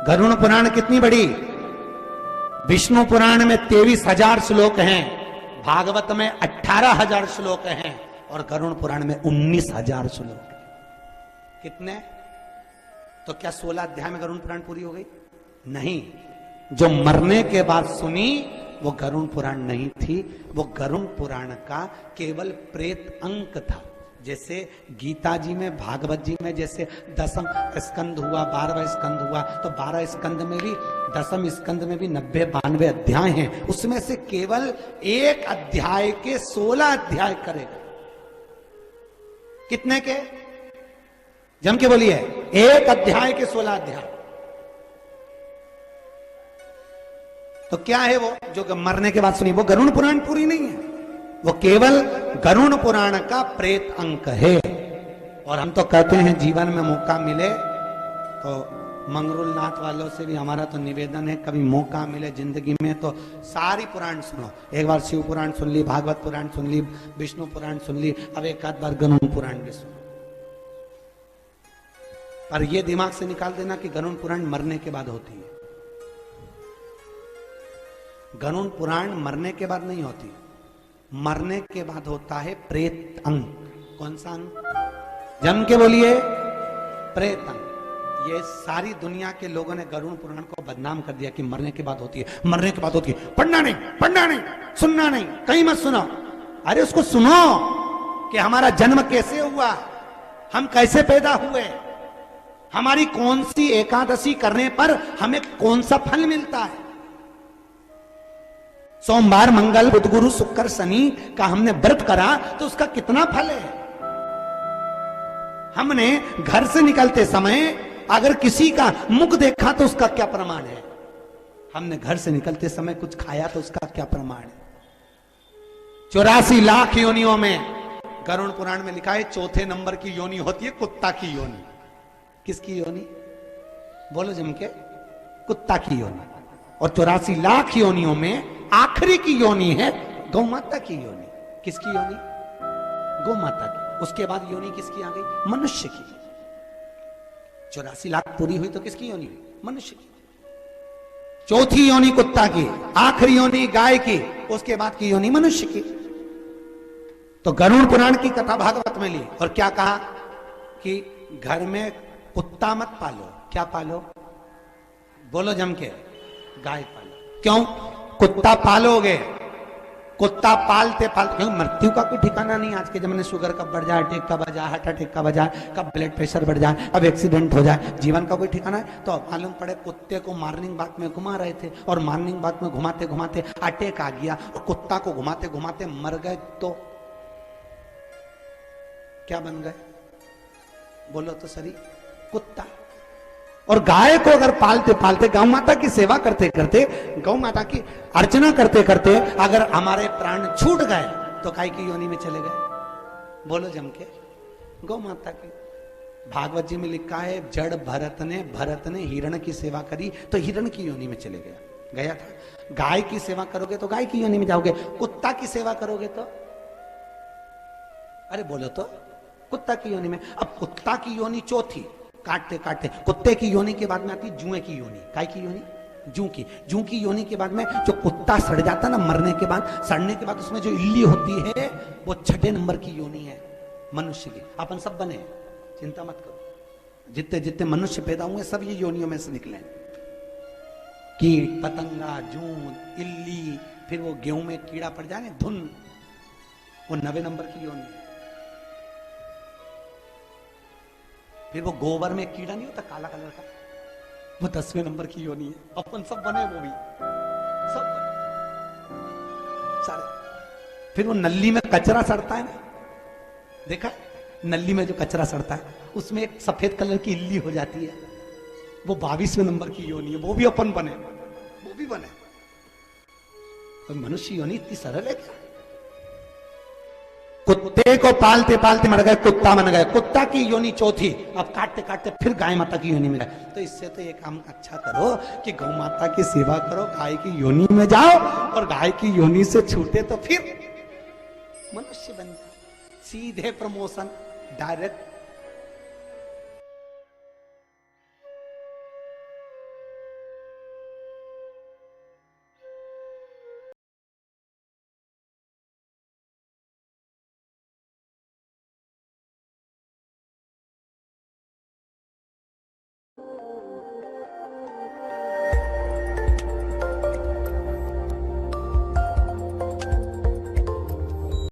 गरुड़ पुराण कितनी बड़ी? विष्णु पुराण में 23,000 श्लोक हैं, भागवत में 18,000 श्लोक हैं और गरुड़ पुराण में 19,000 श्लोक हैं। कितने? तो क्या 16 अध्याय में गरुड़ पुराण पूरी हो गई? नहीं। जो मरने के बाद सुनी वो गरुड़ पुराण नहीं थी, वो गरुड़ पुराण का केवल प्रेत अंक था। जैसे गीता जी में, भागवत जी में जैसे 10वां स्कंद हुआ, 12वां स्कंद हुआ, तो 12 स्कंद में भी, 10वें स्कंद में भी 90-92 अध्याय हैं। उसमें से केवल एक अध्याय के 16 अध्याय करेगा। कितने के? जम के बोलिए। एक अध्याय के 16 अध्याय। तो क्या है वो जो मरने के बाद सुनी? वो गरुड़ पुराण पूरी नहीं है, वो केवल गरुड़ पुराण का प्रेत अंक है। और हम तो कहते हैं जीवन में मौका मिले तो मंगरूल नाथ वालों से भी हमारा तो निवेदन है, कभी मौका मिले जिंदगी में तो सारी पुराण सुनो। एक बार शिव पुराण सुन ली, भागवत पुराण सुन ली, विष्णु पुराण सुन ली, अब एक आध बार गरुड़ पुराण भी सुनो। पर यह दिमाग से निकाल देना कि गरुड़ पुराण मरने के बाद होती है। गरुड़ पुराण मरने के बाद नहीं होती, मरने के बाद होता है प्रेत अंक। कौन सा अंक? जम के बोलिए। प्रेत अंक। ये सारी दुनिया के लोगों ने गरुड़ पुराण को बदनाम कर दिया कि मरने के बाद होती है, मरने के बाद होती है, पढ़ना नहीं, पढ़ना नहीं, सुनना नहीं, कहीं मत सुनो। अरे उसको सुनो कि हमारा जन्म कैसे हुआ, हम कैसे पैदा हुए, हमारी कौन सी एकादशी करने पर हमें कौन सा फल मिलता है। सोमवार, मंगल, बुध, गुरु, शुक्र, शनि का हमने व्रत करा तो उसका कितना फल है। हमने घर से निकलते समय अगर किसी का मुख देखा तो उसका क्या प्रमाण है। हमने घर से निकलते समय कुछ खाया तो उसका क्या प्रमाण है। 84 लाख योनियों में गरुड़ पुराण में लिखा है चौथे नंबर की योनि होती है कुत्ता की योनि। किसकी योनि? बोलो जम के। कुत्ता की योनि। और 84 लाख योनियों में आखिरी की योनि है गौ माता की योनि। किसकी योनि? गौ माता की। उसके बाद योनि किसकी आ गई? मनुष्य की। 84 लाख पूरी हुई तो किसकी योनि हुई? मनुष्य की। चौथी योनि कुत्ता की, आखिरी योनि गाय की, उसके बाद की योनि मनुष्य की। तो गरुड़ पुराण की कथा भागवत में ली और क्या कहा कि घर में कुत्ता मत पालो। क्या पालो? बोलो जम के। गाय पालो। क्यों? कुत्ता पालोगे, कुत्ता पालते पालते, क्यों? मृत्यु का कोई ठिकाना नहीं। आज के जमाने शुगर कब बढ़ जाए, अटैक कब आ जाए, हार्ट अटैक कब आ जाए, कब ब्लड प्रेशर बढ़ जाए, अब एक्सीडेंट हो जाए, जीवन का कोई ठिकाना है। तो मालूम पड़े कुत्ते को मॉर्निंग वॉक में घुमा रहे थे और मॉर्निंग वॉक में घुमाते घुमाते अटैक आ गया और कुत्ता को घुमाते घुमाते मर गए तो क्या बन गए? बोलो तो सही। कुत्ता। और गाय को अगर पालते पालते, गौ माता की सेवा करते करते, गौ माता की अर्चना करते करते अगर हमारे प्राण छूट गए तो काय की योनि में चले गए? बोलो जम के। गौ माता की। भागवत जी में लिखा है जड़ भरत ने हिरण की सेवा करी तो हिरण की योनि में चले गया था। गाय की सेवा करोगे तो गाय की योनि में जाओगे, कुत्ता की सेवा करोगे तो, अरे बोलो तो, कुत्ता की योनि में। अब कुत्ता की योनि चौथी, काटते काटते कुत्ते की योनि के बाद में आती जुए की योनि। काय की योनि? जू की योनि के बाद में जो कुत्ता सड़ जाता ना, मरने के बाद, सड़ने के बाद उसमें जो इल्ली होती है वो 6ठे नंबर की योनि है मनुष्य की। अपन सब बने, चिंता मत करो। जितने जितने मनुष्य पैदा हुए सब ये योनियों में से निकले। कीट पतंगा, जूं, इल्ली, फिर वो गेहूं में कीड़ा पड़ जाए धुन, वो 9वें नंबर की योनि है। फिर वो गोबर में कीड़ा नहीं होता काला कलर का, वो 10वें नंबर की योनि है। अपन सब बने, वो भी सब बने सारे। फिर वो नल्ली में कचरा सड़ता है ना, देखा? नल्ली में जो कचरा सड़ता है उसमें एक सफेद कलर की इल्ली हो जाती है, वो 22वें नंबर की योनि है। वो भी अपन बने, वो भी बने। तो मनुष्य योनि इतनी सरल है क्या? कुत्ते को पालते पालते मर गए, कुत्ता बन गए, कुत्ता की योनि चौथी, अब काटते काटते फिर गाय माता की योनि में गए। तो इससे तो ये काम अच्छा करो कि गौ माता की सेवा करो, गाय की योनि में जाओ और गाय की योनि से छूटे तो फिर मनुष्य बन जाओ। सीधे प्रमोशन, डायरेक्ट